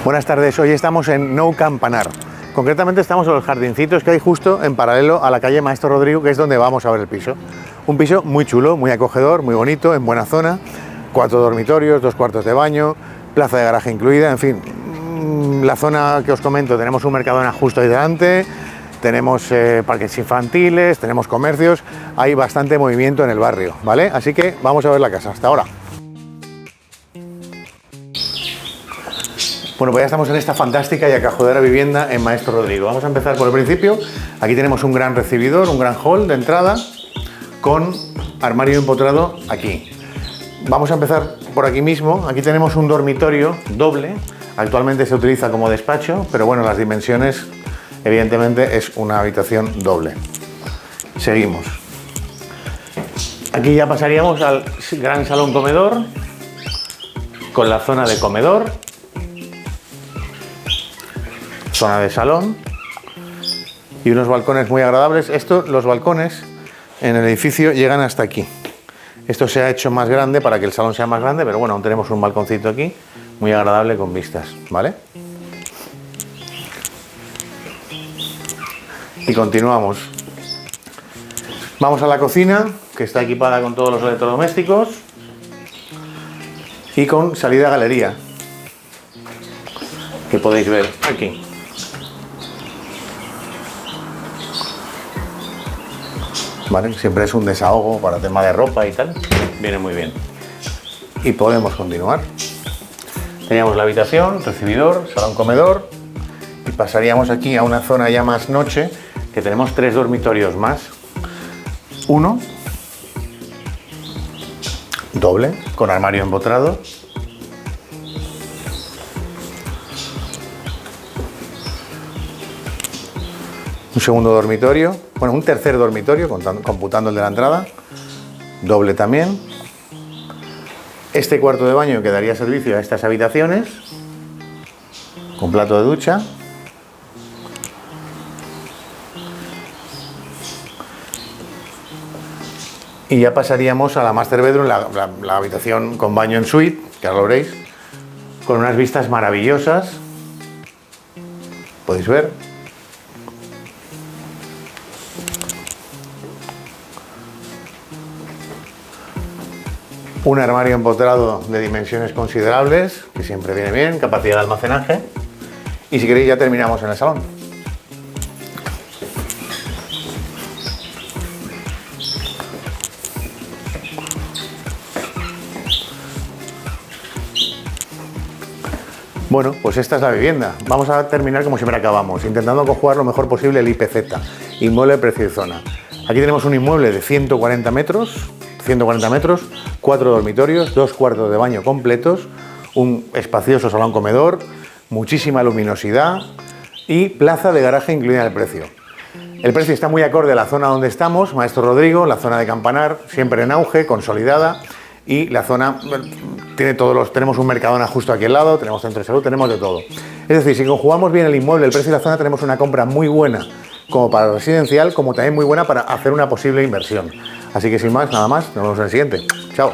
Buenas tardes, hoy estamos en Nou Campanar. Concretamente estamos en los jardincitos que hay justo en paralelo a la calle Maestro Rodrigo, que es donde vamos a ver el piso. Un piso muy chulo, muy acogedor, muy bonito, en buena zona, 4 dormitorios, 2 cuartos de baño, plaza de garaje incluida, en fin. La zona que os comento, tenemos un Mercadona justo ahí delante, tenemos parques infantiles, tenemos comercios, hay bastante movimiento en el barrio, ¿vale? Así que vamos a ver la casa, hasta ahora. Bueno, pues ya estamos en esta fantástica y acogedora vivienda en Maestro Rodrigo. Vamos a empezar por el principio. Aquí tenemos un gran recibidor, un gran hall de entrada con armario empotrado aquí. Vamos a empezar por aquí mismo. Aquí tenemos un dormitorio doble. Actualmente se utiliza como despacho, pero bueno, las dimensiones evidentemente es una habitación doble. Seguimos. Aquí ya pasaríamos al gran salón comedor con la zona de comedor, zona de salón y unos balcones muy agradables. Los balcones en el edificio llegan hasta aquí. Esto se ha hecho más grande para que el salón sea más grande, pero bueno, aún tenemos un balconcito aquí muy agradable con vistas, ¿vale? Y continuamos. Vamos a la cocina, que está equipada con todos los electrodomésticos y con salida a galería, que podéis ver aquí. ¿Vale? Siempre es un desahogo para tema de ropa y tal, viene muy bien. Y podemos continuar. Teníamos la habitación, recibidor, salón comedor y pasaríamos aquí a una zona ya más noche, que tenemos 3 dormitorios más. Uno doble con armario empotrado. Un segundo dormitorio, bueno, un tercer dormitorio, computando el de la entrada, doble también. Este cuarto de baño que daría servicio a estas habitaciones, con plato de ducha. Y ya pasaríamos a la master bedroom, la habitación con baño en suite, que ahora lo veréis, con unas vistas maravillosas. Podéis ver. Un armario empotrado de dimensiones considerables, que siempre viene bien, capacidad de almacenaje. Y si queréis ya terminamos en el salón. Bueno, pues esta es la vivienda. Vamos a terminar como siempre acabamos, intentando conjugar lo mejor posible el IPZ, inmueble precio y zona. Aquí tenemos un inmueble de 140 metros, 4 dormitorios, 2 cuartos de baño completos, un espacioso salón comedor, muchísima luminosidad y plaza de garaje incluida en el precio. El precio está muy acorde a la zona donde estamos, Maestro Rodrigo, la zona de Campanar, siempre en auge, consolidada, y la zona tiene tenemos un Mercadona justo aquí al lado, tenemos centro de salud, tenemos de todo. Es decir, si conjugamos bien el inmueble, el precio y la zona, tenemos una compra muy buena como para residencial, como también muy buena para hacer una posible inversión. Así que sin más, nada más, nos vemos en el siguiente. Chao.